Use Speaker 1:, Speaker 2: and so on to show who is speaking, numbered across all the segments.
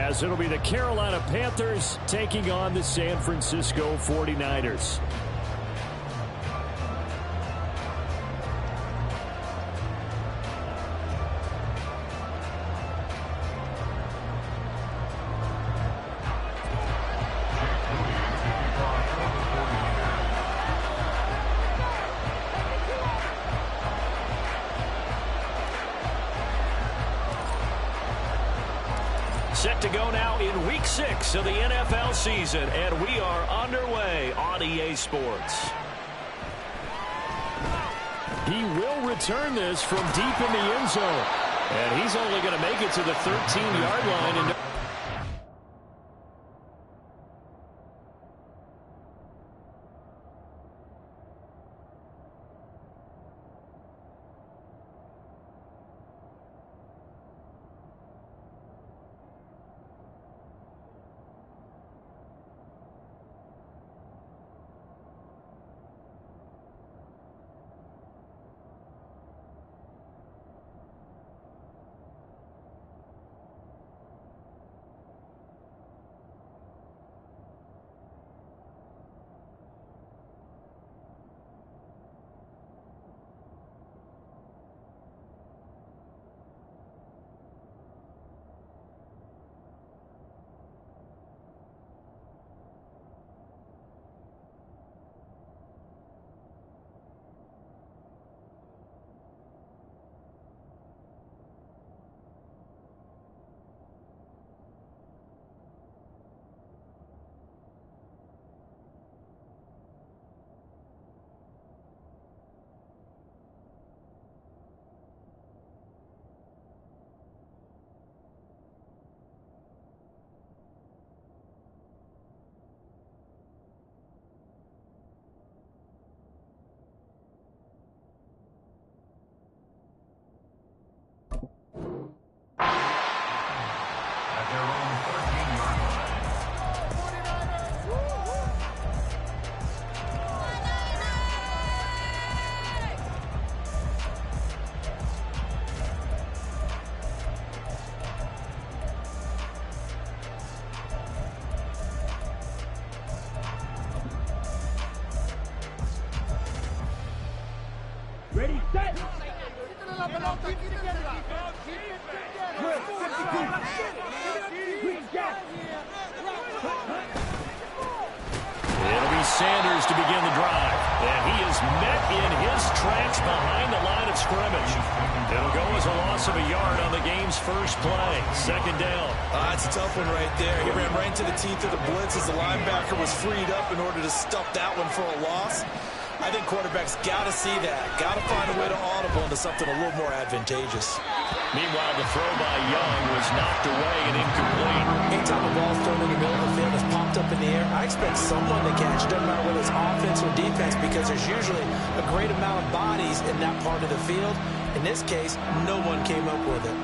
Speaker 1: as it'll be the Carolina Panthers taking on the San Francisco 49ers.
Speaker 2: Set to go now in Week 6 of the NFL season, and we are underway on EA Sports.
Speaker 1: He will return this from deep in the end zone, and he's only going to make it to the 13-yard line. And
Speaker 3: ready, set!
Speaker 1: it'll be Sanders to begin the drive. And he is met in his tracks behind the line of scrimmage. It'll go as a loss of a yard on the game's first play. Second down.
Speaker 4: That's a tough one right there. He ran right into the teeth of the blitz as the linebacker was freed up in order to stuff that one for a loss. I think quarterbacks got to see that. Got to find a way to audible into something a little more advantageous.
Speaker 1: Meanwhile, the throw by Young was knocked away and incomplete.
Speaker 4: Anytime a ball's thrown in the middle of the field, it's popped up in the air, I expect someone to catch. Doesn't matter whether it's offense or defense, because there's usually a great amount of bodies in that part of the field. In this case, no one came up with it.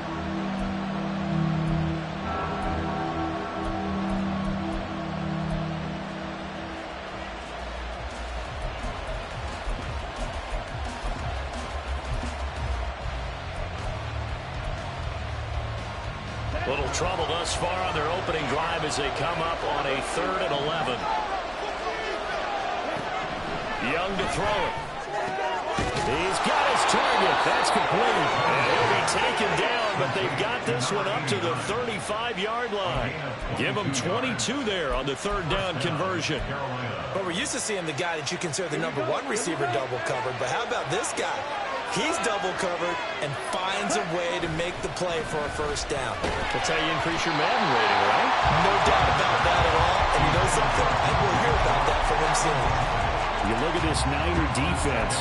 Speaker 1: Little trouble thus far on their opening drive as they come up on a 3rd and 11. Young to throw it. He's got his target. That's complete. And he'll be taken down, but they've got this one up to the 35-yard line. Give him 22 there on the 3rd down conversion.
Speaker 4: But we're used to seeing the guy that you consider the #1 receiver double covered. But how about this guy? He's double covered and finds a way to make the play for a first down.
Speaker 1: That's how you increase your Madden rating, right?
Speaker 4: No doubt about that at all. And you know something? I will hear about that from him soon.
Speaker 1: You look at this Niner defense,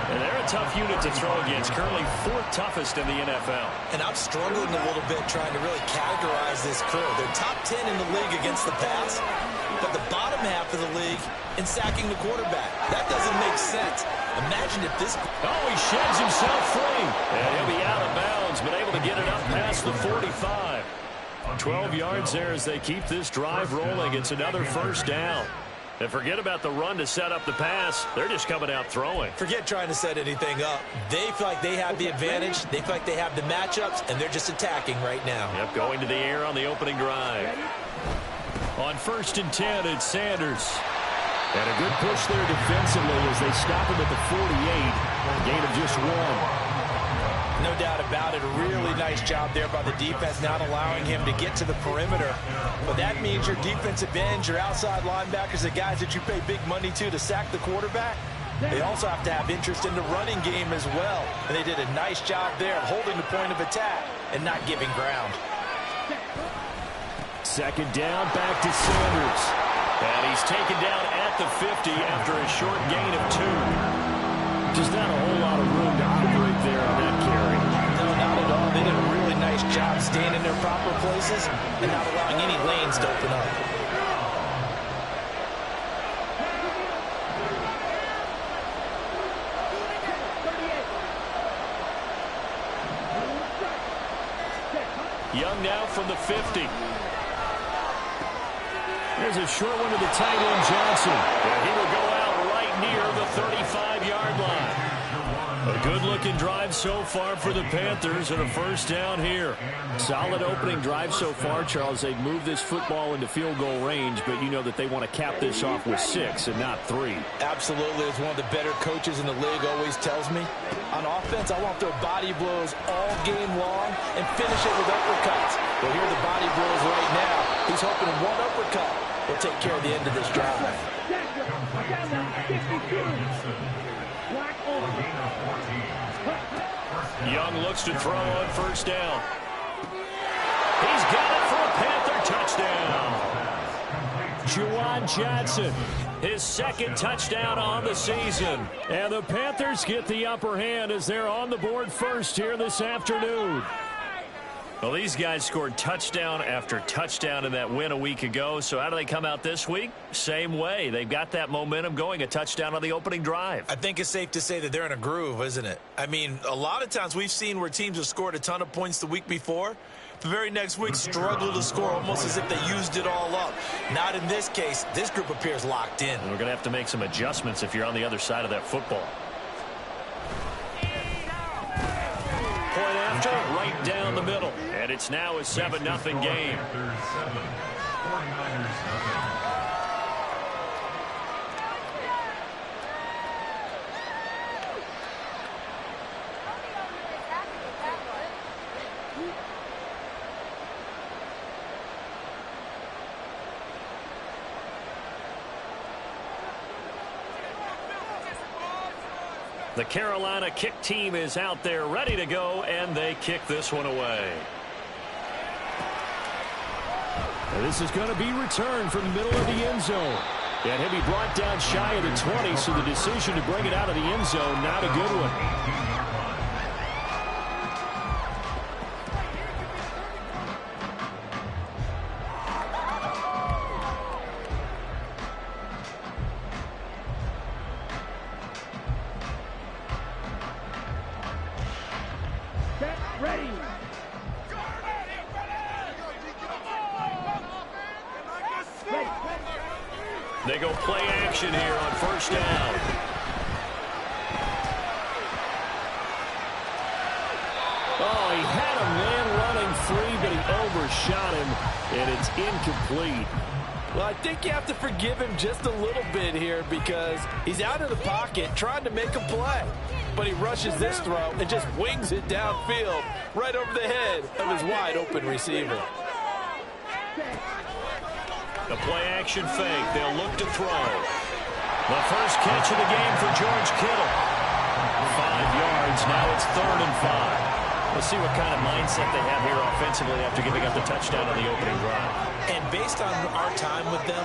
Speaker 1: and they're a tough unit to throw against. Currently 4th toughest in the NFL.
Speaker 4: And I'm struggling a little bit trying to really categorize this crew. They're top 10 in the league against the pass, but the bottom half of the league in sacking the quarterback. That doesn't make sense. Imagine if this...
Speaker 1: Oh, he sheds himself free. And he'll be out of bounds, but able to get it up past the 45. 12 yards there as they keep this drive rolling. It's another first down.
Speaker 2: And forget about the run to set up the pass. They're just coming out throwing.
Speaker 4: Forget trying to set anything up. They feel like they have the advantage. They feel like they have the matchups, and they're just attacking right now.
Speaker 2: Yep, going to the air on the opening drive. On 1st and 10, it's Sanders.
Speaker 1: And a good push there defensively as they stop him at the 48. Gain of just 1.
Speaker 4: No doubt about it. A really nice job there by the defense, not allowing him to get to the perimeter. But that means your defensive ends, your outside linebackers, the guys that you pay big money to sack the quarterback, they also have to have interest in the running game as well. And they did a nice job there of holding the point of attack and not giving ground.
Speaker 1: 2nd down, back to Sanders.
Speaker 2: And he's taken down at the 50 after a short gain of 2.
Speaker 1: Just not a whole lot of room to operate there on that carry.
Speaker 4: No, not at all. They did a really nice job staying in their proper places and not allowing any lanes to open up.
Speaker 2: Young now from the 50.
Speaker 1: There's a short one to the tight end, Johnson.
Speaker 2: And he will go out right near the 35-yard line. A good-looking drive so far for the Panthers and a 1st down here.
Speaker 1: Solid opening drive so far, Charles. They've moved this football into field goal range, but you know that they want to cap this off with 6 and not 3.
Speaker 4: Absolutely. As one of the better coaches in the league always tells me, on offense, I want their body blows all game long and finish it with uppercuts. Well, here are the body blows right now. He's hoping one uppercut will take care of the end of this drive.
Speaker 2: Young looks to throw on 1st down. He's got it for a Panther touchdown.
Speaker 1: Juwan Johnson.
Speaker 2: His 2nd touchdown on the season.
Speaker 1: And the Panthers get the upper hand as they're on the board first here this afternoon.
Speaker 2: Well, these guys scored touchdown after touchdown in that win a week ago. So how do they come out this week? Same way. They've got that momentum going, a touchdown on the opening drive.
Speaker 4: I think it's safe to say that they're in a groove, isn't it? I mean, a lot of times we've seen where teams have scored a ton of points the week before. The very next week struggle to score almost as if they used it all up. Not in this case. This group appears locked in.
Speaker 2: And we're going to have to make some adjustments if you're on the other side of that football. Point after, right down the middle. And it's now a 7-0 game. The Carolina kick team is out there ready to go, and they kick this one away.
Speaker 1: And this is going to be returned from the middle of the end zone. And he'll be brought down shy of the 20, so the decision to bring it out of the end zone, not a good one.
Speaker 2: They go play action here on 1st down.
Speaker 1: Oh, he had a man running free, but he overshot him, and it's incomplete.
Speaker 4: Well, I think you have to forgive him just a little bit here because he's out of the pocket trying to make a play. But he rushes this throw and just wings it downfield right over the head of his wide-open receiver.
Speaker 2: The play-action fake. They'll look to throw. The first catch of the game for George Kittle. 5 yards. Now it's 3rd and 5. We'll see what kind of mindset they have here offensively after giving up the touchdown on the opening drive.
Speaker 4: And based on our time with them,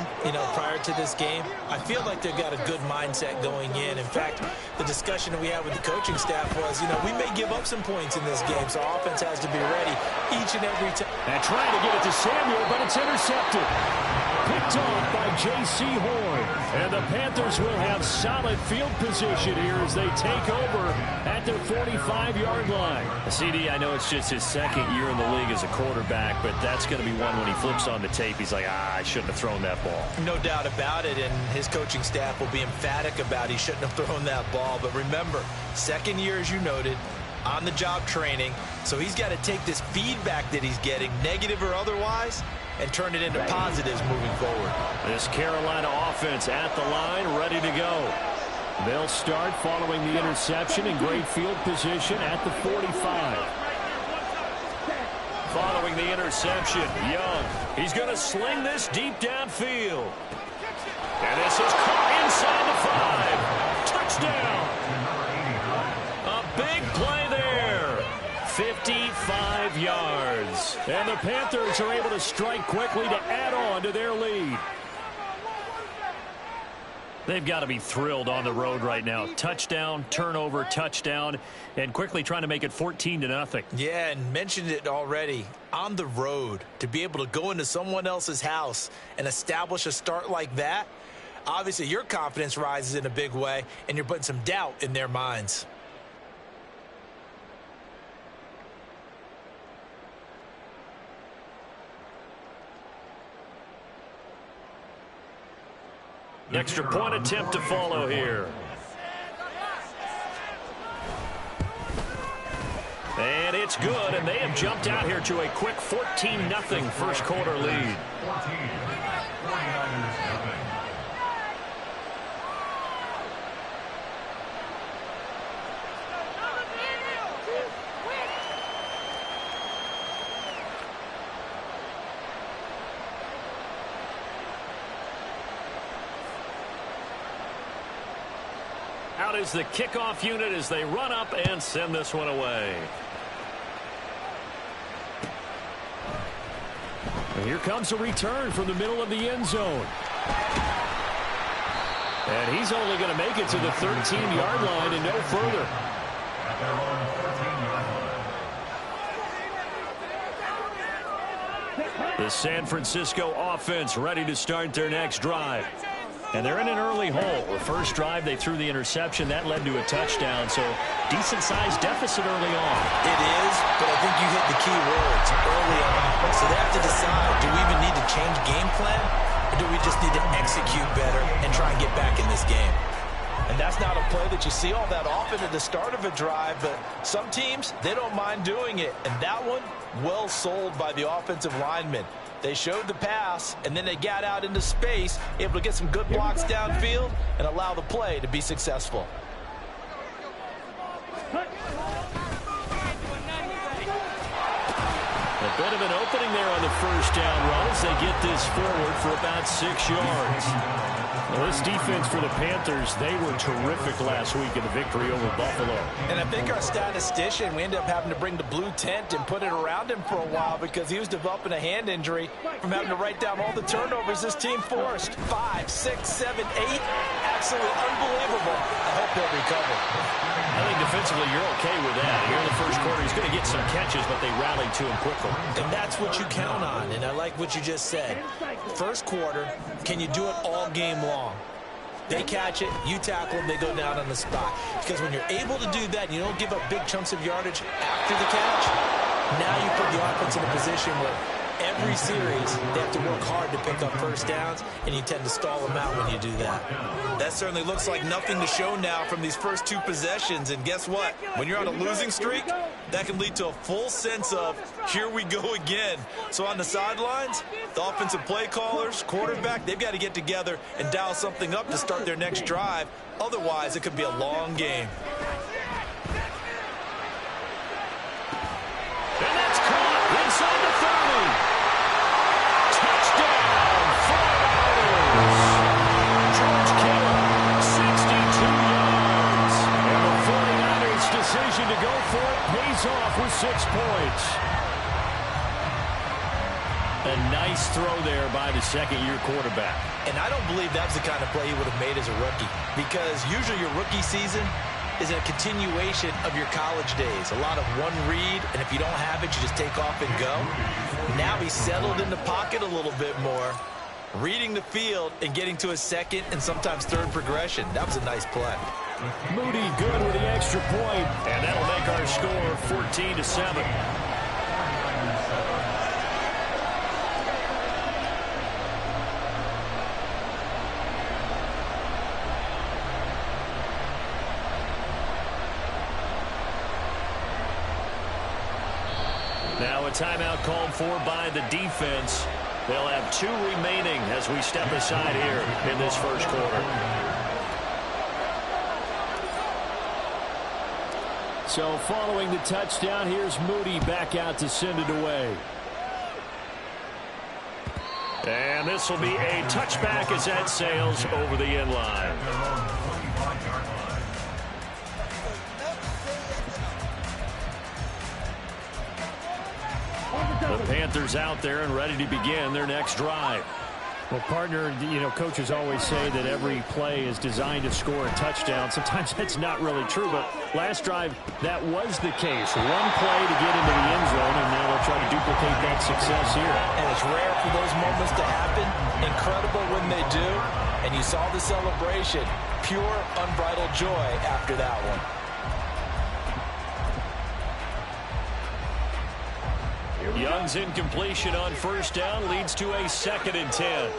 Speaker 4: prior to this game, I feel like they've got a good mindset going in. In fact, the discussion that we had with the coaching staff was, we may give up some points in this game, so our offense has to be ready each and every time.
Speaker 1: And trying to get it to Samuel, but it's intercepted. Picked picked off by J.C. Horn. And the Panthers will have solid field position here as they take over at their 45-yard line.
Speaker 2: CD, I know it's just his second year in the league as a quarterback, but that's going to be one when he flips on the tape, he's like, I shouldn't have thrown that ball.
Speaker 4: No doubt about it, and his coaching staff will be emphatic about he shouldn't have thrown that ball. But remember, second year, as you noted, on-the-job training, so he's got to take this feedback that he's getting, negative or otherwise, and turn it into positives moving forward.
Speaker 1: This Carolina offense at the line, ready to go. They'll start following the interception in great field position at the 45. Following the interception, Young. He's going to sling this deep downfield. And this is caught inside the 5. Touchdown. A big play there. 55 yards. And the Panthers are able to strike quickly to add on to their lead.
Speaker 2: They've got to be thrilled on the road right now. Touchdown, turnover, touchdown, and quickly trying to make it 14-0.
Speaker 4: Yeah, and mentioned it already. On the road, to be able to go into someone else's house and establish a start like that, obviously your confidence rises in a big way, and you're putting some doubt in their minds.
Speaker 1: Extra point attempt to follow here. And it's good, and they have jumped out here to a quick 14-0 first quarter lead. Out is the kickoff unit as they run up and send this one away. And here comes a return from the middle of the end zone. And he's only going to make it to the 13-yard line and no further. The San Francisco offense ready to start their next drive. And they're in an early hole. The first drive, they threw the interception. That led to a touchdown, so decent-sized deficit early on.
Speaker 4: It is, but I think you hit the key words early on. So they have to decide, do we even need to change game plan, or do we just need to execute better and try and get back in this game? And that's not a play that you see all that often at the start of a drive, but some teams, they don't mind doing it. And that one, well sold by the offensive lineman. They showed the pass, and then they got out into space, able to get some good blocks downfield and allow the play to be successful.
Speaker 1: A bit of an opening there on the first down run as they get this forward for about 6 yards. Well, this defense for the Panthers, they were terrific last week in the victory over Buffalo.
Speaker 4: And I think our statistician, we ended up having to bring the blue tent and put it around him for a while because he was developing a hand injury from having to write down all the turnovers this team forced. 5, 6, 7, 8. Absolutely unbelievable. I hope he'll recover.
Speaker 1: I think defensively you're okay with that. Here in the first quarter, he's going to get some catches, but they rallied to him quickly.
Speaker 4: And that's what you count on, and I like what you just said. First quarter, can you do it all game long? They catch it, you tackle them, they go down on the spot. Because when you're able to do that and you don't give up big chunks of yardage after the catch, now you put the offense in a position where every series they have to work hard to pick up first downs, and you tend to stall them out when you do that. That certainly looks like nothing to show now from these first two possessions, and guess what? When you're on a losing streak, that can lead to a full sense of, here we go again. So on the sidelines, the offensive play callers, quarterback, they've got to get together and dial something up to start their next drive. Otherwise, it could be a long game.
Speaker 1: And that's caught inside the 30. Touchdown, Florida's. George Kittle, 62 yards. And the 49ers' decision to go for it pays off with 6 points. A nice throw there by the second-year quarterback.
Speaker 4: And I don't believe that's the kind of play he would have made as a rookie, because usually your rookie season is a continuation of your college days. A lot of one read, and if you don't have it, you just take off and go. Now he's settled in the pocket a little bit more, reading the field and getting to a second and sometimes third progression. That was a nice play.
Speaker 1: Moody good with the extra point, and that'll make our score 14-7. Now a timeout called for by the defense. They'll have 2 remaining as we step aside here in this first quarter. So following the touchdown, here's Moody back out to send it away. And this will be a touchback as that sails over the end line. The Panthers out there and ready to begin their next drive.
Speaker 2: Well, partner, you know, coaches always say that every play is designed to score a touchdown. Sometimes that's not really true, but last drive, that was the case. One play to get into the end zone, and now they'll try to duplicate that success here.
Speaker 4: And it's rare for those moments to happen. Incredible when they do. And you saw the celebration. Pure, unbridled joy after that one.
Speaker 1: Young's incompletion on first down leads to a 2nd and 10.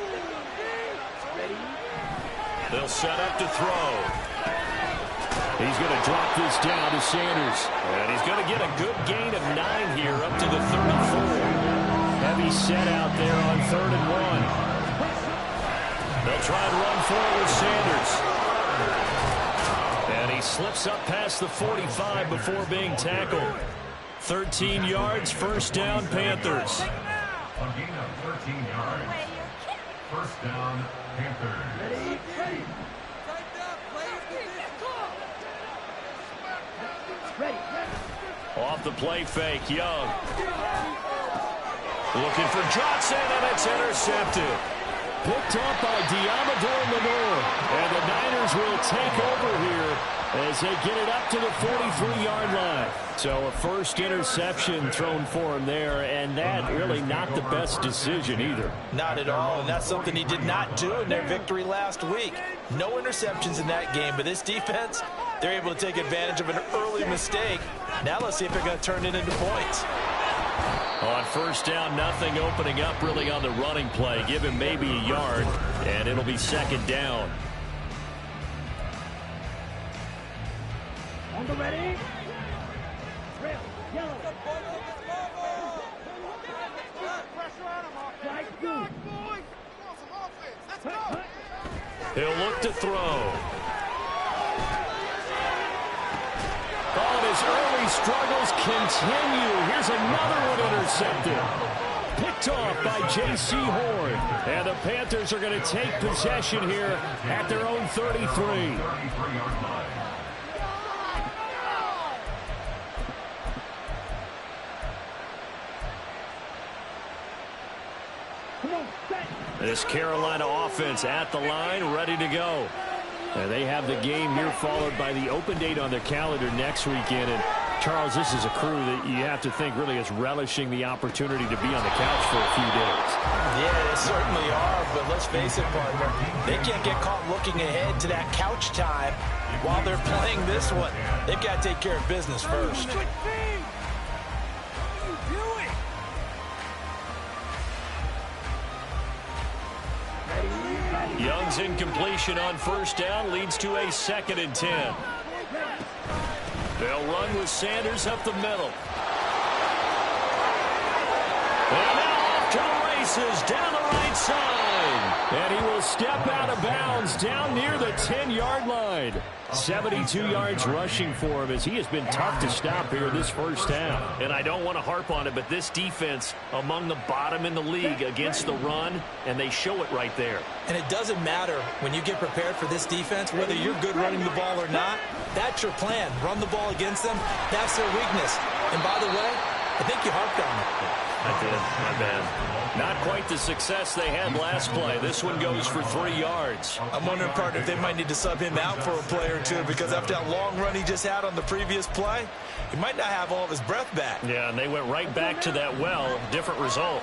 Speaker 1: They'll set up to throw. He's going to drop this down to Sanders. And he's going to get a good gain of 9 here up to the 34.
Speaker 2: Heavy set out there on 3rd and 1.
Speaker 1: They'll try and run forward with Sanders. And he slips up past the 45 before being tackled. 13 yards, first down, Panthers.
Speaker 3: A gain of 13 yards. First down, Panthers.
Speaker 1: Off the play fake, Young. Looking for Johnson, and it's intercepted. Picked up by Diamador Lenore. And the Niners will take over here as they get it up to the 43-yard line.
Speaker 2: So a first interception thrown for him there, and that really not the best decision either.
Speaker 4: Not at all, and that's something he did not do in their victory last week. No interceptions in that game, but this defense, they're able to take advantage of an early mistake. Now let's see if they're going to turn it into points.
Speaker 1: On first down, nothing opening up really on the running play. Give him maybe a yard, and it'll be 2nd down.
Speaker 5: On the ready. Red, yellow.
Speaker 1: He'll look to throw. Oh, his early struggles continue. Here's another one intercepted. Picked off by J.C. Horn. And the Panthers are going to take possession here at their own 33. This Carolina offense at the line, ready to go. And they have the game here followed by the open date on their calendar next weekend. And Charles, this is a crew that you have to think really is relishing the opportunity to be on the couch for a few days.
Speaker 4: Yeah, they certainly are, but let's face it, partner, they can't get caught looking ahead to that couch time while they're playing this one. They've got to take care of business first.
Speaker 1: Young's incompletion on first down leads to a 2nd and 10. They'll run with Sanders up the middle. And now off to the races down the right side. And he will step out of bounds down near the 10-yard line. 72 yards rushing for him as he has been tough to stop here this first half. And I don't want to harp on it, but this defense among the bottom in the league against the run, and they show it right there.
Speaker 4: And it doesn't matter when you get prepared for this defense, whether you're good running the ball or not. That's your plan. Run the ball against them. That's their weakness. And by the way, I think you harped on it.
Speaker 1: I did. My bad. Not quite the success they had last play. This one goes for 3 yards.
Speaker 4: I'm wondering, partner, if they might need to sub him out for a play or two, because after that long run he just had on the previous play, he might not have all of his breath back.
Speaker 1: Yeah, and they went right back to that well. Different result.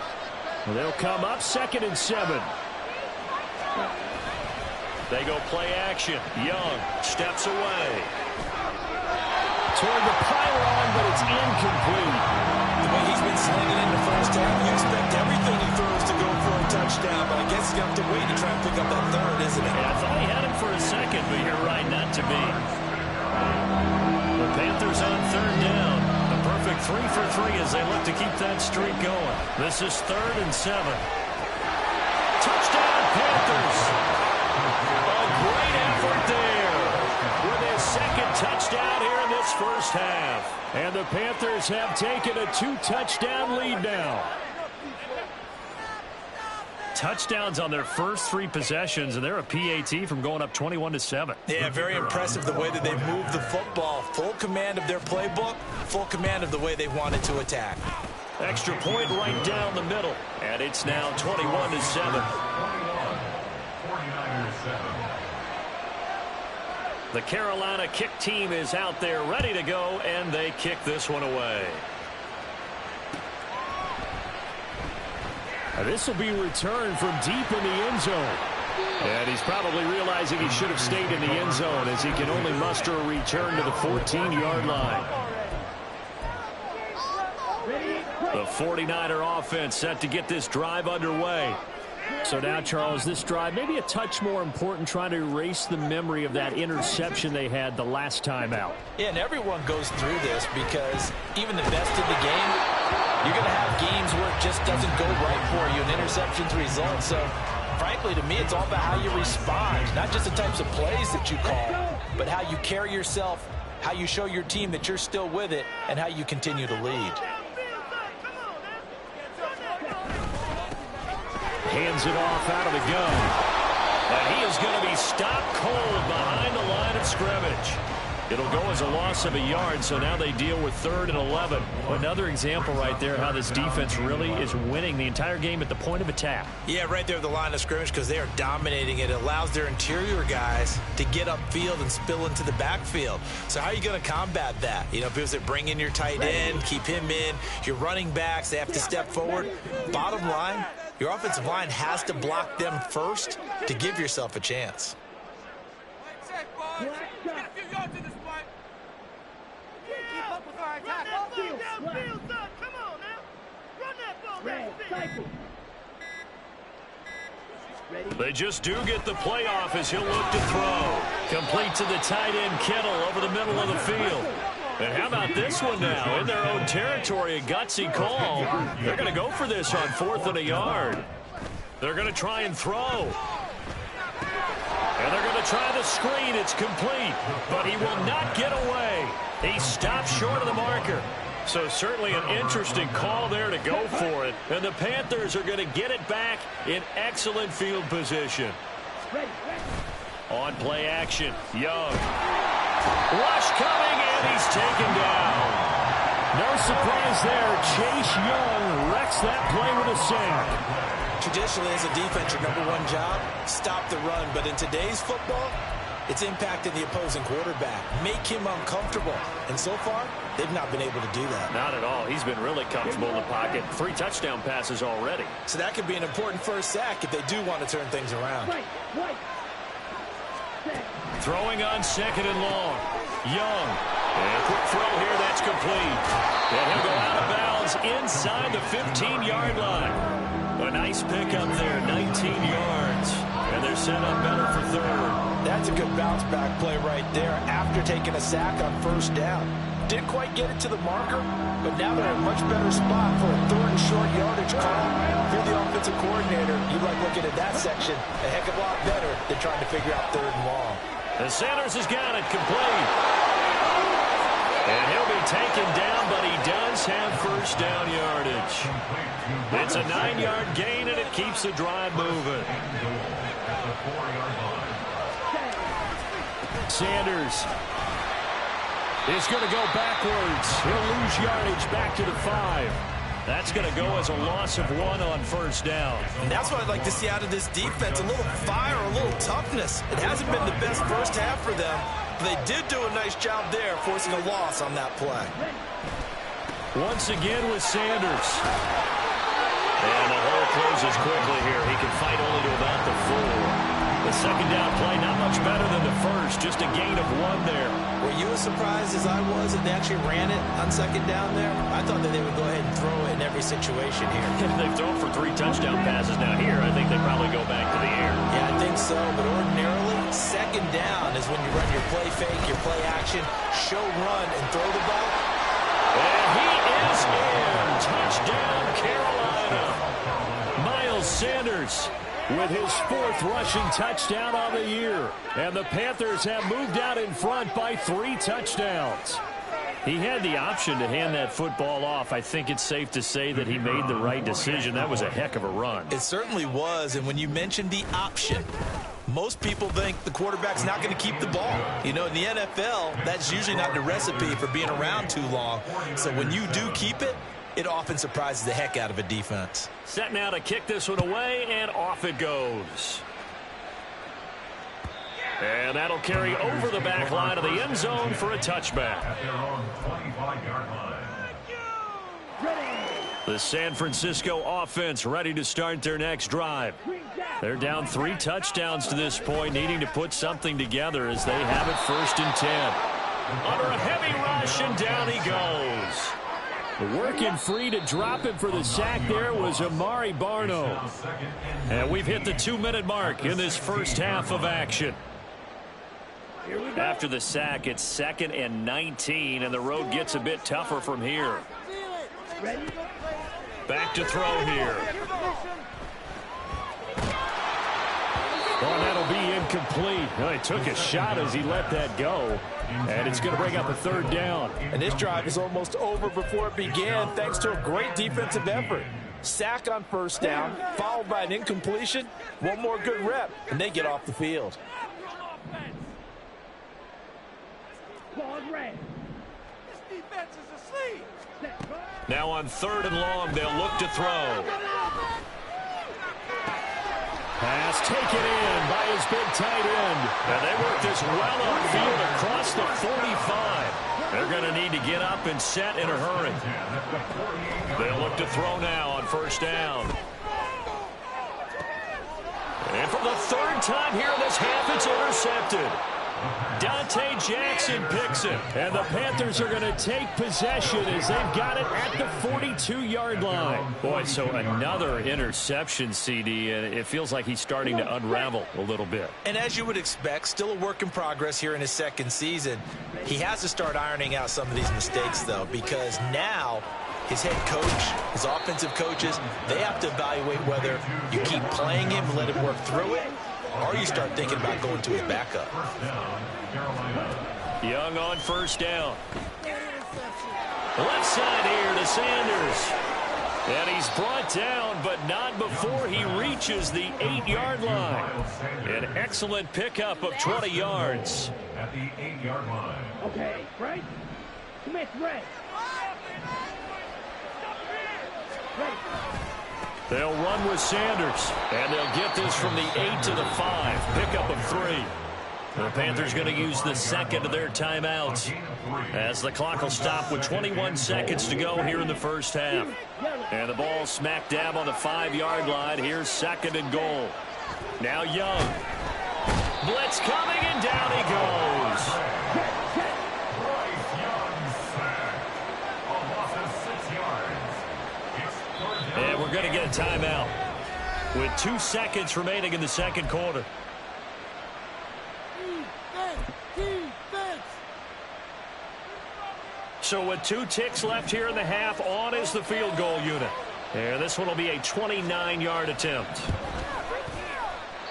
Speaker 2: They'll come up 2nd and 7.
Speaker 1: They go play action. Young steps away. Toward the pylon, but it's incomplete.
Speaker 4: The way he's been slinging in the first half, you expect everything he throws to go for a touchdown, but I guess he's going to have to wait to try and pick up that third, isn't it?
Speaker 1: Yeah, I thought he had him for a second, but you're right, not to be. The Panthers on third down. A perfect 3 for 3 as they look to keep that streak going. This is 3rd and 7. Touchdown, Panthers! A great effort there with his second touchdown here in this first half. And the Panthers have taken a 2-touchdown lead now. Touchdowns on their first 3 possessions, and they're a PAT from going up 21-7.
Speaker 4: Yeah, very impressive the way that they moved the football. Full command of their playbook, full command of the way they wanted to attack.
Speaker 1: Extra point right down the middle, and it's now 21-7.
Speaker 3: 49ers 7.
Speaker 1: The Carolina kick team is out there ready to go, and they kick this one away. This will be returned from deep in the end zone. And he's probably realizing he should have stayed in the end zone as he can only muster a return to the 14-yard line. The 49er offense set to get this drive underway. So now, Charles, this drive maybe a touch more important, trying to erase the memory of that interception they had the last time out.
Speaker 4: Yeah, and everyone goes through this because even the best in the game, you're going to have games where it just doesn't go right for you, and interceptions result. So, frankly, to me, it's all about how you respond, not just the types of plays that you call, but how you carry yourself, how you show your team that you're still with it, and how you continue to lead.
Speaker 1: Hands it off out of the gun. And he is going to be stopped cold behind the line of scrimmage. It'll go as a loss of a yard, so now they deal with 3rd and 11. Another example right there how this defense really is winning the entire game at the point of attack.
Speaker 4: Yeah, right there at the line of scrimmage because they are dominating it. It allows their interior guys to get upfield and spill into the backfield. So how are you going to combat that? You know, because they bring in your tight end, keep him in. Your running backs, they have to step forward. Bottom line, your offensive line has to block them first to give yourself a chance.
Speaker 1: They just do get the playoff as he'll look to throw. Complete to the tight end Kittle over the middle of the field. And how about this one now? In their own territory, a gutsy call. They're going to go for this on 4th and a yard. They're going to try and throw. And they're going to try the screen. It's complete. But he will not get away. He stopped short of the marker. So certainly an interesting call there to go for it. And the Panthers are going to get it back in excellent field position. On play action, Young. Rush coming, and he's taken down. No surprise there. Chase Young wrecks that play with a sack.
Speaker 4: Traditionally, as a defense, your #1 job, stop the run. But in today's football, it's impacting the opposing quarterback. Make him uncomfortable. And so far, they've not been able to do that.
Speaker 1: Not at all. He's been really comfortable in the pocket. 3 touchdown passes already.
Speaker 4: So that could be an important first sack if they do want to turn things around.
Speaker 1: Throwing on 2nd and long. Young. And a quick throw here. That's complete. And he'll go out of bounds inside the 15-yard line. A nice pickup there. 19 yards. And they're set up better for 3rd.
Speaker 4: That's a good bounce-back play right there after taking a sack on 1st down. Didn't quite get it to the marker, but now they're in a much better spot for a 3rd and short yardage call. If you're the offensive coordinator, you like looking at that section a heck of a lot better than trying to figure out 3rd and long.
Speaker 1: And Sanders has got it complete. And he'll be taken down, but he does have 1st down yardage. It's a 9-yard gain, and it keeps the drive moving. Sanders is going to go backwards. He'll lose yardage back to the 5. That's going to go as a loss of 1 on 1st down.
Speaker 4: And that's what I'd like to see out of this defense, a little fire, a little toughness. It hasn't been the best first half for them, but they did do a nice job there, forcing a loss on that play.
Speaker 1: Once again with Sanders. And the hole closes quickly here. He can fight only to about the 4. The second down play, not much better than the first, just a gain of 1 there.
Speaker 4: Were you as surprised as I was that they actually ran it on second down there? I thought that they would go ahead and throw it in every situation here.
Speaker 1: They've thrown for 3 touchdown passes now. Here, I think they probably go back to the air.
Speaker 4: Yeah, I think so, but ordinarily, second down is when you run your play fake, your play action, show run, and throw the ball.
Speaker 1: And he is in. Touchdown, Carolina. Miles Sanders with his 4th rushing touchdown on the year. And the Panthers have moved out in front by 3 touchdowns. He had the option to hand that football off. I think it's safe to say that he made the right decision. That was a heck of a run.
Speaker 4: It certainly was, and when you mentioned the option, most people think the quarterback's not going to keep the ball. You know, in the NFL, that's usually not the recipe for being around too long. So when you do keep it, it often surprises the heck out of a defense.
Speaker 1: Set now to kick this one away, and off it goes. And that'll carry over the back line of the end zone for a touchback.
Speaker 3: At their own 25-yard line.
Speaker 1: The San Francisco offense ready to start their next drive. They're down 3 touchdowns to this point, needing to put something together as they have it 1st and 10. Under a heavy rush, and down he goes. Working free to drop him for the sack there was Amari Barno. And we've hit the 2-minute mark in this first half of action. After the sack, it's 2nd and 19, and the road gets a bit tougher from here. Back to throw here. Oh, that'll be incomplete. Well, he took a shot as he let that go. And it's going to bring up a 3rd down.
Speaker 4: And this drive is almost over before it began thanks to a great defensive effort. Sack on 1st down, followed by an incompletion. 1 more good rep, and they get off the field.
Speaker 1: Now on 3rd and long, they'll look to throw. Pass taken in by his big tight end. And they work this well upfield across the 45. They're going to need to get up and set in a hurry. They'll look to throw now on 1st down. And for the 3rd time here in this half, it's intercepted. Dante Jackson picks it, and the Panthers are going to take possession as they've got it at the 42-yard line. Boy, so another interception, CD, and it feels like he's starting to unravel a little bit.
Speaker 4: And as you would expect, still a work in progress here in his 2nd season. He has to start ironing out some of these mistakes, though, because now his head coach, his offensive coaches, they have to evaluate whether you keep playing him and let him work through it, or you start thinking about going to his backup.
Speaker 1: Young on 1st down. Left side here to Sanders. And he's brought down, but not before he reaches the 8-yard line. An excellent pickup of 20 yards.
Speaker 3: At the 8-yard line.
Speaker 5: Okay, right? Smith, red.
Speaker 1: They'll run with Sanders, and they'll get this from the 8 to the 5. Pickup of 3. The Panthers going to use the 2nd of their timeouts as the clock will stop with 21 seconds to go here in the first half. And the ball smack dab on the 5-yard line. Here's 2nd and goal. Now Young. Blitz coming, and down he goes. And we're going to get a timeout with 2 seconds remaining in the 2nd quarter. So with 2 ticks left here in the half, on is the field goal unit. And this one will be a 29-yard attempt.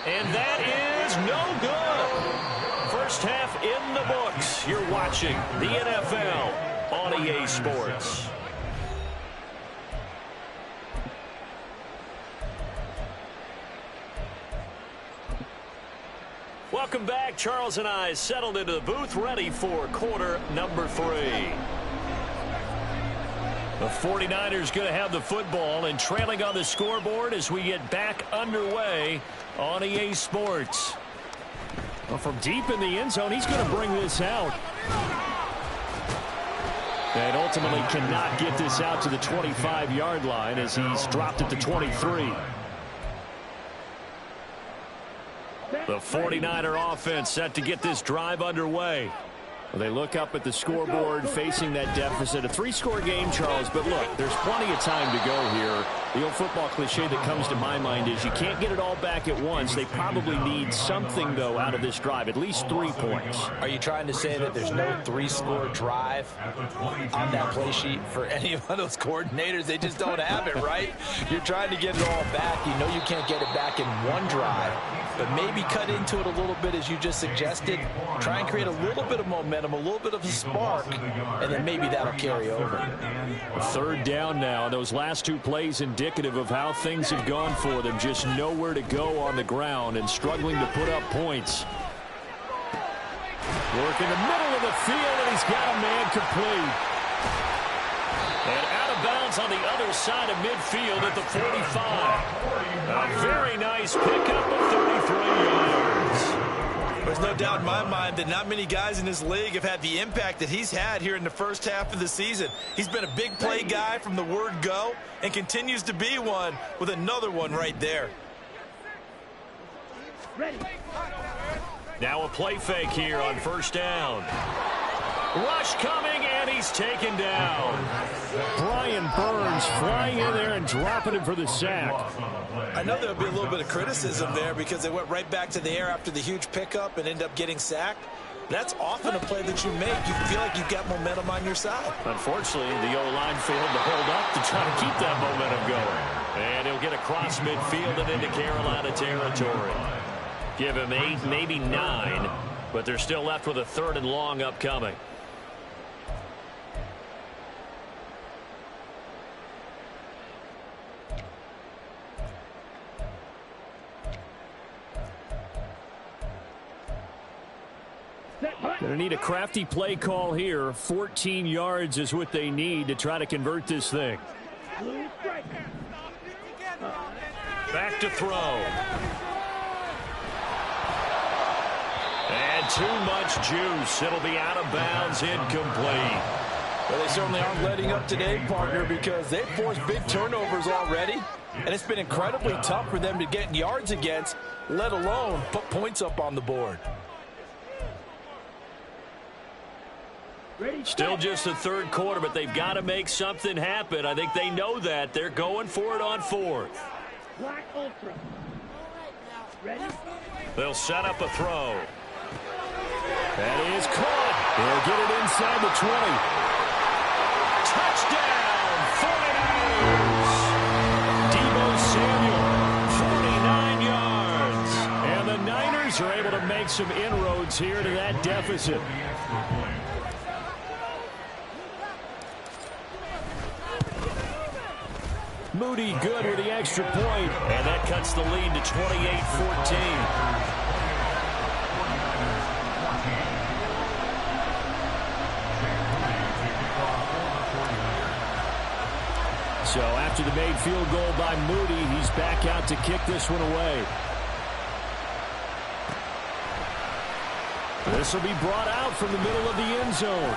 Speaker 1: And that is no good. First half in the books. You're watching the NFL on EA Sports. Welcome back. Charles and I settled into the booth, ready for quarter number 3. The 49ers going to have the football and trailing on the scoreboard as we get back underway on EA Sports. Well, from deep in the end zone, he's going to bring this out. And ultimately cannot get this out to the 25-yard line as he's dropped it to 23. The 49er offense set to get this drive underway.
Speaker 2: Well, they look up at the scoreboard facing that deficit. A 3-score game, Charles, but look, there's plenty of time to go here. The old football cliche that comes to my mind is you can't get it all back at once. They probably need something, though, out of this drive, at least 3 points.
Speaker 4: Are you trying to say that there's no 3-score drive on that play sheet for any of those coordinators? They just don't have it, right? You're trying to get it all back. You know you can't get it back in one drive, but maybe cut into it a little bit as you just suggested. Try and create a little bit of momentum, a little bit of a spark, and then maybe that'll carry over.
Speaker 2: 3rd down now. Those last 2 plays indicative of how things have gone for them. Just nowhere to go on the ground and struggling to put up points.
Speaker 1: Work in the middle of the field, and he's got a man complete. And out of bounds on the other side of midfield at the 45. A very nice pickup of 33 yards.
Speaker 4: There's no doubt in my mind that not many guys in this league have had the impact that he's had here in the first half of the season. He's been a big play guy from the word go and continues to be one with another one right there.
Speaker 5: Ready.
Speaker 1: Now a play fake here on 1st down. Rush coming, and he's taken down.
Speaker 2: Brian Burns flying in there and dropping him for the sack.
Speaker 4: I know there'll be a little bit of criticism there because they went right back to the air after the huge pickup and ended up getting sacked. That's often a play that you make. You feel like you've got momentum on your side.
Speaker 1: Unfortunately, the O-line failed to hold up to try to keep that momentum going. And he'll get across midfield and into Carolina territory. Give him 8, maybe 9, but they're still left with a 3rd and long upcoming.
Speaker 2: Going to need a crafty play call here. 14 yards is what they need to try to convert this thing.
Speaker 1: Back to throw. And too much juice. It'll be out of bounds, incomplete.
Speaker 4: Well, they certainly aren't letting up today, partner, because they've forced big turnovers already. And it's been incredibly tough for them to get yards against, let alone put points up on the board.
Speaker 1: Still just the 3rd quarter, but they've got to make something happen. I think they know that. They're going for it on 4th.
Speaker 5: Black Ultra. Ready?
Speaker 1: They'll set up a throw.
Speaker 2: That is caught. They'll get it inside the 20.
Speaker 1: Touchdown, 49ers. Debo Samuel, 49 yards.
Speaker 2: And the Niners are able to make some inroads here to that deficit. Moody good with the extra point.
Speaker 1: And that cuts the lead to 28-14.
Speaker 2: So after the made field goal by Moody, he's back out to kick this one away. This will be brought out from the middle of the end zone.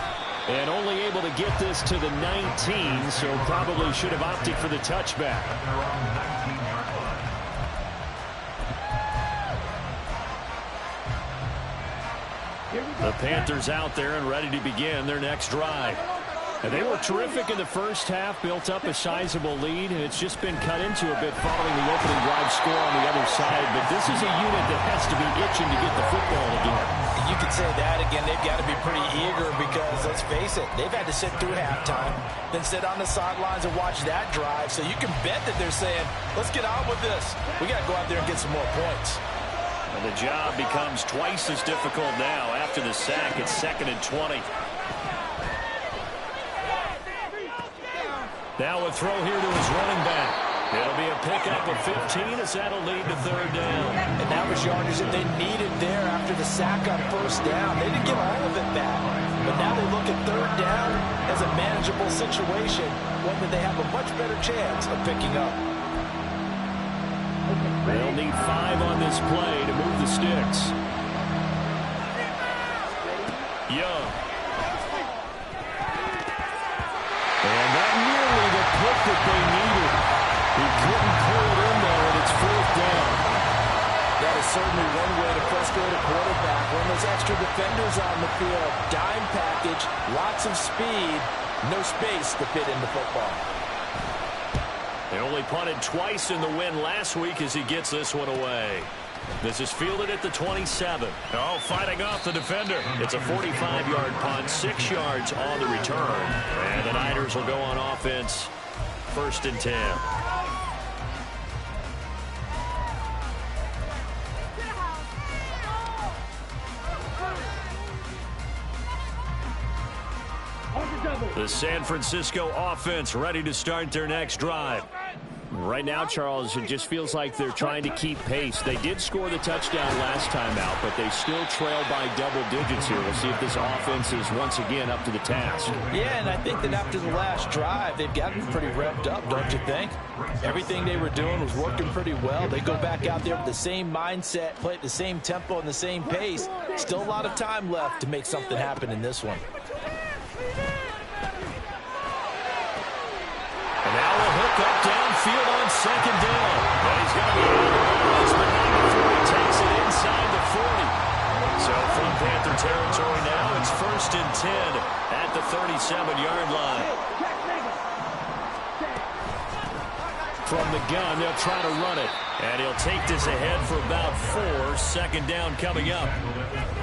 Speaker 2: And only able to get this to the 19, so probably should have opted for the touchback.
Speaker 1: The Panthers out there and ready to begin their next drive.
Speaker 2: And they were terrific in the first half, built up a sizable lead, and it's just been cut into a bit following the opening drive score on the other side. But this is a unit that has to be itching to get the football again.
Speaker 4: You could say that again. They've got to be pretty eager because, let's face it, they've had to sit through halftime, then sit on the sidelines and watch that drive. So you can bet that they're saying, let's get on with this. We got to go out there and get some more points.
Speaker 1: And the job becomes twice as difficult now after the sack. It's 2nd and 20. Now a throw here to his running back. It'll be a pickup of 15 as that'll lead to 3rd down.
Speaker 4: And that was yardage that they needed there after the sack on 1st down. They didn't get all of it back. But now they look at 3rd down as a manageable situation, one that they have a much better chance of picking up.
Speaker 2: They'll need 5 on this play to move the sticks.
Speaker 1: Young.
Speaker 2: And that nearly the pick that they needed. He couldn't pull it in there, and it's 4th down.
Speaker 4: That is certainly one way to frustrate a quarterback when there's extra defenders on the field. Dime package, lots of speed, no space to fit into football.
Speaker 1: They only punted twice in the win last week as he gets this one away. This is fielded at the 27. Oh, fighting off the defender. It's a 45-yard punt, 6 yards on the return. And the Niners will go on offense, 1st and 10. The San Francisco offense ready to start their next drive.
Speaker 2: Right now, Charles, it just feels like they're trying to keep pace. They did score the touchdown last time out, but they still trail by double digits here. We'll see if this offense is once again up to the task.
Speaker 4: Yeah, and I think that after the last drive, they've gotten pretty revved up, don't you think? Everything they were doing was working pretty well. They go back out there with the same mindset, play at the same tempo and the same pace. Still a lot of time left to make something happen in this one.
Speaker 1: And now a hook up downfield on 2nd down. And he's going to be out of bounds, but not before he takes it inside the 40. So from Panther territory now, it's 1st and 10 at the 37-yard line. From the gun, they'll try to run it. And he'll take this ahead for about 4. 2nd down coming up.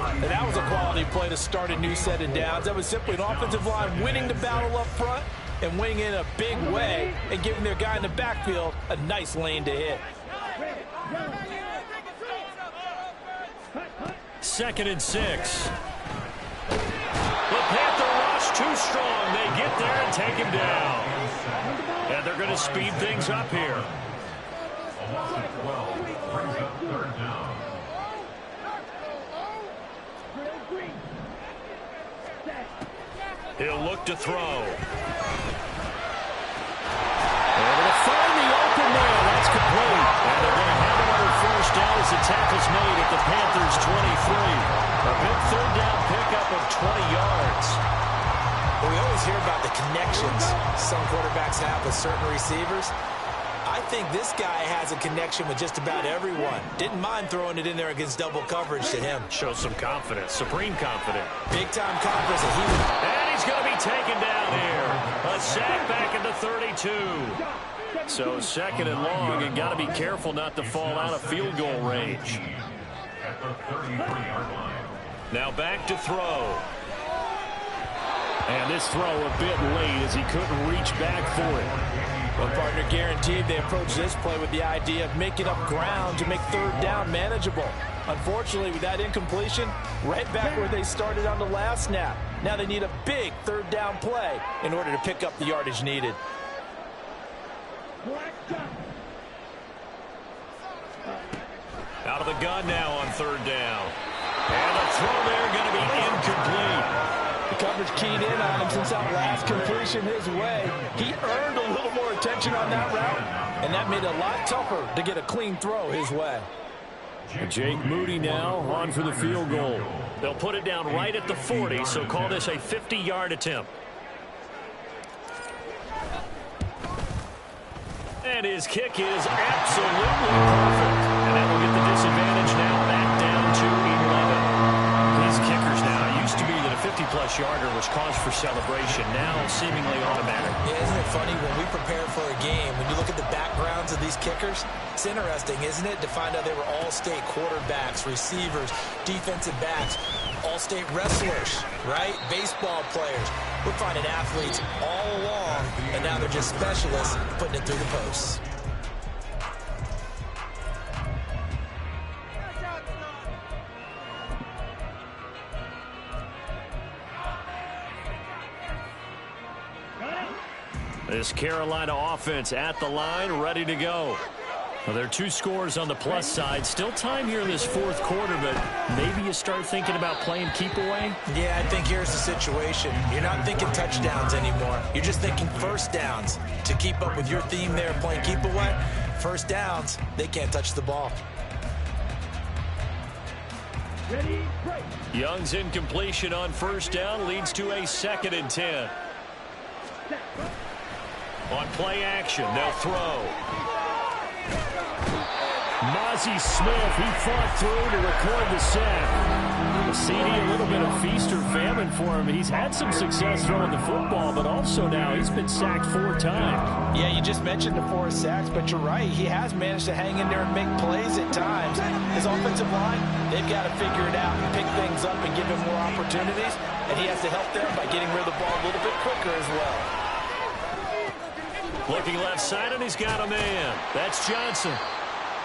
Speaker 4: And that was a quality play to start a new set of downs. That was simply an offensive line winning the battle up front and winning in a big way and giving their guy in the backfield a nice lane to hit.
Speaker 1: 2nd and 6. The Panther rush too strong. They get there and take him down. And they're going to speed things up here. He'll look to throw. Able to find the open man. That's complete. And they're going to have another 1st down as the tackle's made at the Panthers' 23. A big 3rd down pickup of 20 yards.
Speaker 4: Well, we always hear about the connections some quarterbacks have with certain receivers. I think this guy has a connection with just about everyone. Didn't mind throwing it in there against double coverage to him.
Speaker 1: Shows some confidence, supreme confidence.
Speaker 4: Big-time confidence.
Speaker 1: And he's going to be taken down here. A sack back at the 32. So 2nd and long, and got to be careful not to fall out of field goal range. Now back to throw. And this throw a bit late as he couldn't reach back for it.
Speaker 4: Well, partner, guaranteed they approach this play with the idea of making up ground to make 3rd down manageable. Unfortunately, with that incompletion, right back where they started on the last snap. Now they need a big 3rd down play in order to pick up the yardage needed.
Speaker 1: Out of the gun now on 3rd down. And the throw there going to be incomplete.
Speaker 4: The coverage keyed in on him since that last completion his way. He earned a little more attention on that route, and that made it a lot tougher to get a clean throw his way.
Speaker 1: Jake Moody now on for the field goal. They'll put it down right at the 40, so call this a 50-yard attempt. And his kick is absolutely perfect. And that will get the disadvantage now back down to 11. These kickers now, it used to be that a 50-plus yarder was cause for celebration. Now seemingly automatic.
Speaker 4: Yeah, isn't it funny when we prepare for a game, when you look at the backgrounds of these kickers, it's interesting, isn't it, to find out they were all-state quarterbacks, receivers, defensive backs, all-state wrestlers, right? Baseball players. We're finding athletes all along, and now they're just specialists putting it through the posts.
Speaker 1: This Carolina offense at the line, ready to go. Well, there are 2 scores on the plus side. Still time here in this 4th quarter, but maybe you start thinking about playing keep away?
Speaker 4: Yeah, I think here's the situation. You're not thinking touchdowns anymore. You're just thinking 1st downs. To keep up with your theme there, playing keep away, 1st downs, they can't touch the ball.
Speaker 5: Ready, break.
Speaker 1: Young's incompletion on 1st down leads to a 2nd and 10. On play action, they'll throw. Mozzie Smith, he fought through to record the sack. CD, a little bit of feast or famine for him. He's had some success throwing the football, but also now he's been sacked 4 times.
Speaker 4: Yeah, you just mentioned the 4 sacks, but you're right. He has managed to hang in there and make plays at times. His offensive line, they've got to figure it out and pick things up and give him more opportunities, and he has to help them by getting rid of the ball a little bit quicker as well.
Speaker 1: Looking left side, and he's got a man. That's Johnson.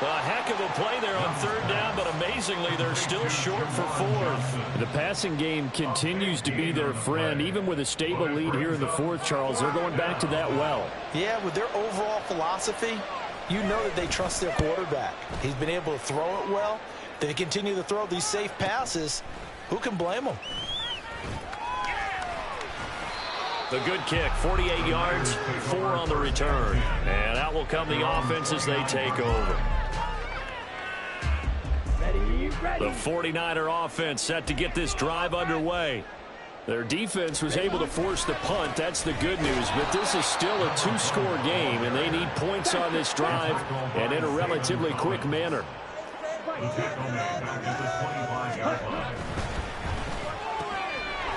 Speaker 1: A heck of a play there on 3rd down, but amazingly, they're still short for 4th. The passing game continues to be their friend. Even with a stable lead here in the 4th, Charles, they're going back to that well.
Speaker 4: Yeah, with their overall philosophy, you know that they trust their quarterback. He's been able to throw it well. They continue to throw these safe passes. Who can blame them?
Speaker 1: The good kick, 48 yards, 4 on the return. And out will come the offense as they take over. The 49er offense set to get this drive underway. Their defense was able to force the punt. That's the good news. But this is still a 2-score game, and they need points on this drive and in a relatively quick manner.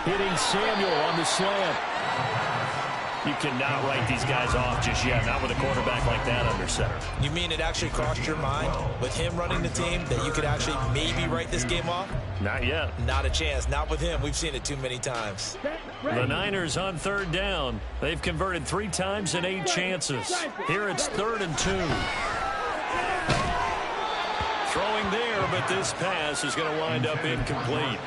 Speaker 1: Hitting Samuel on the slant. You cannot write these guys off just yet, not with a quarterback like that under center.
Speaker 4: You mean it actually crossed your mind with him running the team that you could actually maybe write this game off?
Speaker 1: Not yet.
Speaker 4: Not a chance. Not with him. We've seen it too many times.
Speaker 1: The Niners on 3rd down. They've converted 3 times in 8 chances. Here it's 3rd and 2. Throwing there, but this pass is going to wind up incomplete.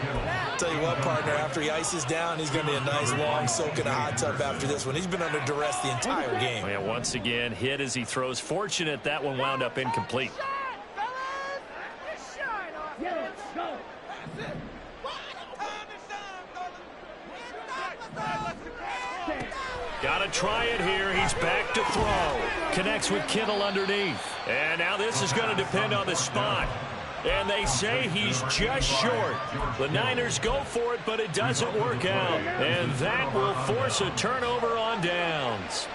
Speaker 4: Tell you what, partner, after he ices down, he's going to be a nice long soak in a hot tub after this one. He's been under duress the entire game.
Speaker 1: And once again, hit as he throws. Fortunate that one wound up incomplete. Got to try it here. He's back to throw. Connects with Kittle underneath. And now this is going to depend on the spot. And they say he's just short. The Niners go for it, but it doesn't work out. And that will force a turnover on downs.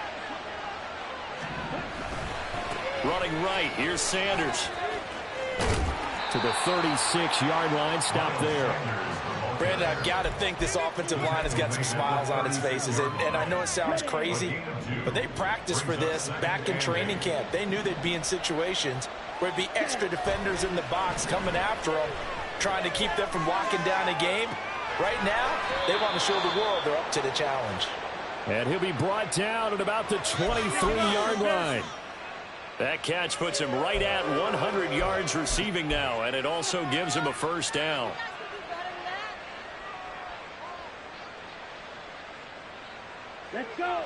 Speaker 1: Running right, here's Sanders. To the 36-yard line, stop there.
Speaker 4: Brandon, I've got to think this offensive line has got some smiles on its faces. And I know it sounds crazy, but they practiced for this back in training camp. They knew they'd be in situations where it'd be extra defenders in the box coming after them, trying to keep them from locking down a game. Right now, they want to show the world they're up to the challenge.
Speaker 1: And he'll be brought down at about the 23-yard line. That catch puts him right at 100 yards receiving now, and it also gives him a 1st down.
Speaker 5: Let's go.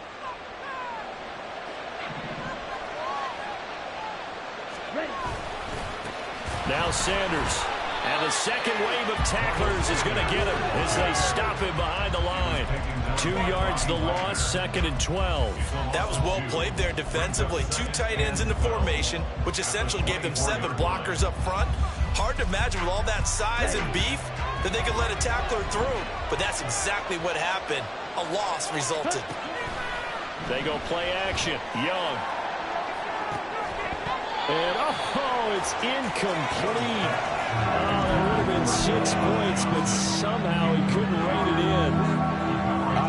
Speaker 5: Ready.
Speaker 1: Now Sanders. And the second wave of tacklers is going to get him as they stop him behind the line. 2 yards the loss, 2nd and 12.
Speaker 4: That was well played there defensively. 2 tight ends in the formation, which essentially gave them 7 blockers up front. Hard to imagine with all that size and beef that they could let a tackler through. But that's exactly what happened. A loss resulted.
Speaker 1: They go play action. Young. And, it's incomplete. Oh, it would have been 6 points, but somehow he couldn't rein it in.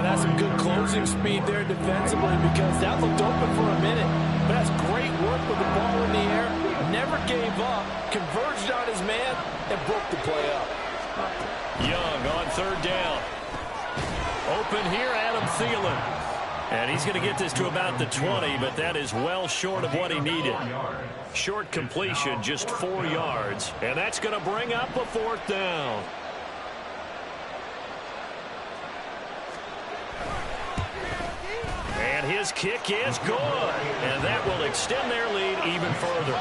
Speaker 4: That's some good closing speed there defensively because that looked open for a minute. But that's great work with the ball in the air. Never gave up, converged on his man, and broke the play up.
Speaker 1: Young on 3rd down. Open here, Adam Thielen. And he's going to get this to about the 20, but that is well short of what he needed. Short completion, just 4 yards. And that's going to bring up a 4th down. And his kick is good. And that will extend their lead even further.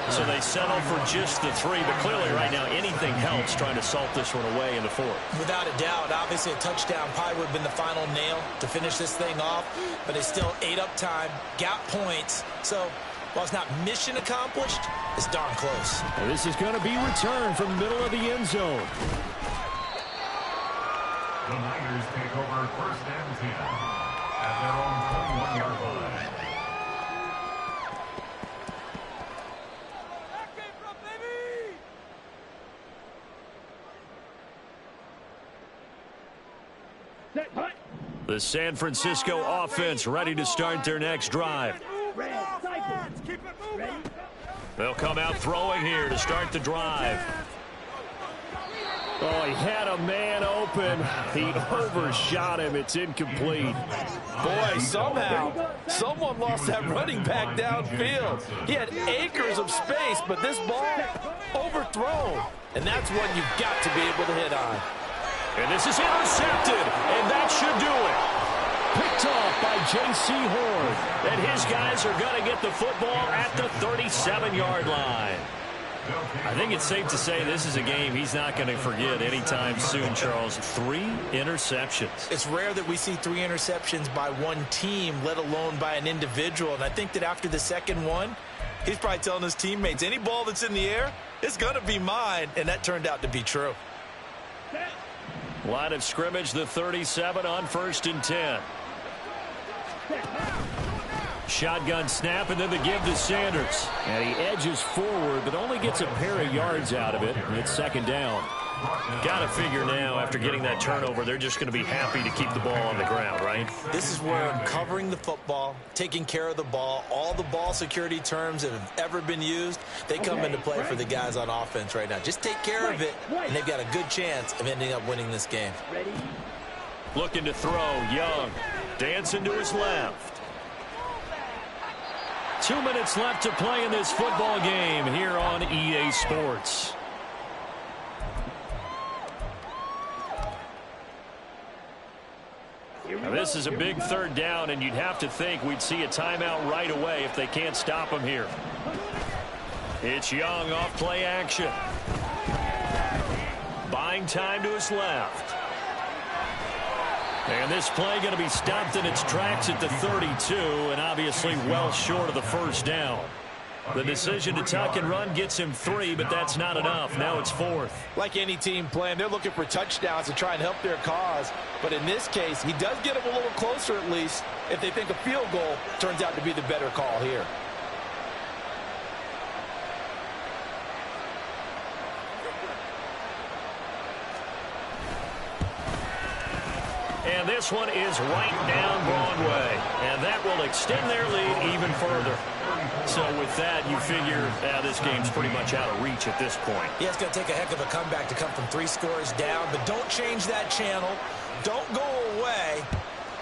Speaker 1: So they settle for just the 3. But clearly right now anything helps trying to salt this one away in the 4th.
Speaker 4: Without a doubt, obviously a touchdown probably would have been the final nail to finish this thing off. But they still ate up time, got points. So while it's not mission accomplished, it's darn close.
Speaker 1: And this is going to be returned from the middle of the end zone.
Speaker 3: The Niners take over 1st and 10 at their own 21-yard line.
Speaker 5: Set. Hut.
Speaker 1: The San Francisco offense ready to start their next drive.
Speaker 5: Ready. Cycle. Ready.
Speaker 1: They'll come out throwing here to start the drive. Oh, he had a man open. He overshot him. It's incomplete.
Speaker 4: Boy, somehow, someone lost that running back downfield. He had acres of space, but this ball overthrown. And that's one you've got to be able to hit on.
Speaker 1: And this is intercepted, and that should do it. Picked off by J.C. Horn. And his guys are going to get the football at the 37-yard line. I think it's safe to say this is a game he's not going to forget anytime soon, Charles. 3 interceptions.
Speaker 4: It's rare that we see 3 interceptions by one team, let alone by an individual. And I think that after the second one, he's probably telling his teammates, any ball that's in the air, it's going to be mine. And that turned out to be true.
Speaker 1: Line of scrimmage, the 37 on 1st and 10. Shotgun snap, and then the give to Sanders. And he edges forward, but only gets a pair of yards out of it. And it's 2nd down. Got to figure now, after getting that turnover, they're just going to be happy to keep the ball on the ground, right?
Speaker 4: This is where covering the football, taking care of the ball, all the ball security terms that have ever been used, they come into play for the guys on offense right now. Just take care of it, and they've got a good chance of ending up winning this game.
Speaker 1: Looking to throw, Young. Dancing to his left. 2 minutes left to play in this football game here on EA Sports. Now this is a big 3rd down, and you'd have to think we'd see a timeout right away if they can't stop him here. It's Young off play action. Buying time to his left. And this play going to be stopped in its tracks at the 32, and obviously well short of the 1st down. The decision to tuck and run gets him 3, but that's not enough. Now it's 4th.
Speaker 4: Like any team playing, they're looking for touchdowns to try and help their cause. But in this case, he does get them a little closer at least if they think a field goal turns out to be the better call here.
Speaker 1: And this one is right down Broadway. And that will extend their lead even further. So with that, you figure this game's pretty much out of reach at this point.
Speaker 4: Yeah, it's going to take a heck of a comeback to come from 3 scores down. But don't change that channel. Don't go away.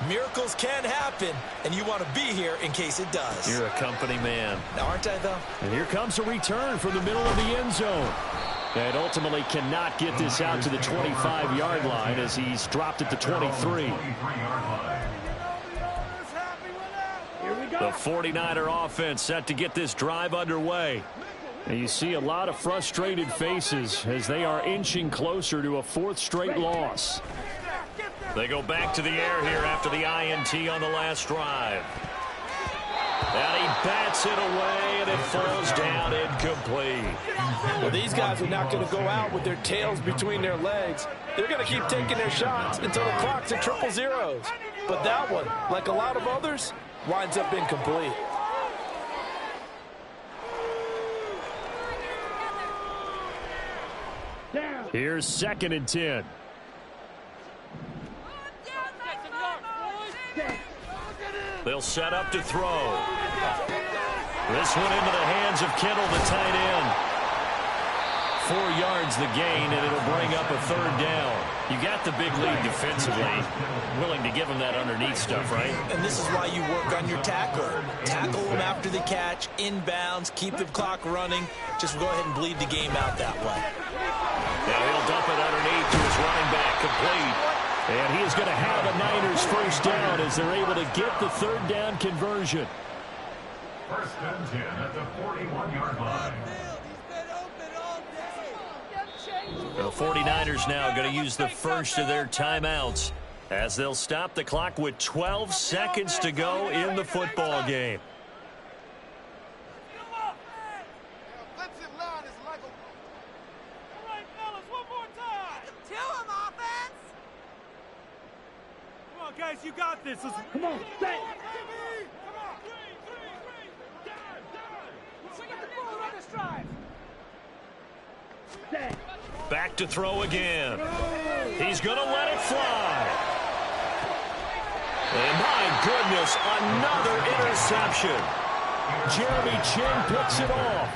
Speaker 4: Miracles can happen, and you want to be here in case it does.
Speaker 1: You're a company man.
Speaker 4: Aren't I, though?
Speaker 1: And here comes a return from the middle of the end zone. And ultimately cannot get this out to the 25-yard line as he's dropped at the 23. The 49er offense set to get this drive underway. And you see a lot of frustrated faces as they are inching closer to a 4th straight loss. They go back to the air here after the INT on the last drive. And he bats it away, and it falls down incomplete.
Speaker 4: Well, these guys are not going to go out with their tails between their legs. They're going to keep taking their shots until the clock's at 0-0. But that one, like a lot of others, winds up incomplete.
Speaker 1: Here's 2nd and 10. They'll set up to throw. This one into the hands of Kittle, the tight end. 4 yards the gain, and it'll bring up a 3rd down. You got the big lead defensively. Willing to give him that underneath stuff, right?
Speaker 4: And this is why you work on your tackle. Tackle him after the catch, inbounds, keep the clock running. Just go ahead and bleed the game out that way.
Speaker 1: Now he'll dump it underneath to his running back, complete. And he is going to have a Niners 1st down as they're able to get the 3rd down conversion.
Speaker 3: 1st and 10 at the 41-yard line.
Speaker 1: The 49ers now going to use the first of their timeouts as they'll stop the clock with 12 seconds to go in the football game.
Speaker 5: Guys, you got this. Come on, set.
Speaker 1: Back to throw again. He's going to let it fly. And my goodness, another interception. Jeremy Chin picks it off.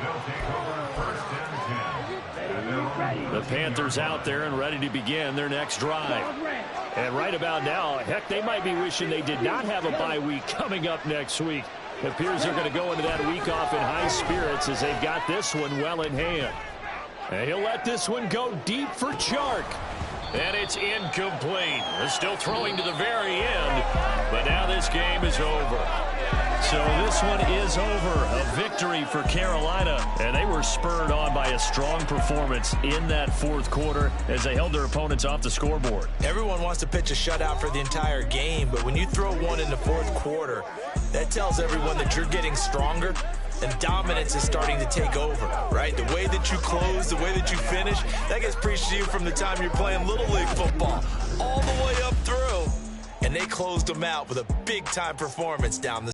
Speaker 3: They'll take over first and 10.
Speaker 1: The Panthers out there and ready to begin their next drive. And right about now, heck, they might be wishing they did not have a bye week coming up next week. It appears they're going to go into that week off in high spirits as they've got this one well in hand. And he'll let this one go deep for Chark. And it's incomplete. They're still throwing to the very end, but now this game is over. So this one is over. A victory for Carolina, and they were spurred on by a strong performance in that fourth quarter as they held their opponents off the scoreboard.
Speaker 4: Everyone wants to pitch a shutout for the entire game, but when you throw one in the fourth quarter, that tells everyone that you're getting stronger and dominance is starting to take over, right? The way that you close, the way that you finish, that gets preached to you from the time you're playing Little League football all the way up through. And they closed them out with a big-time performance down the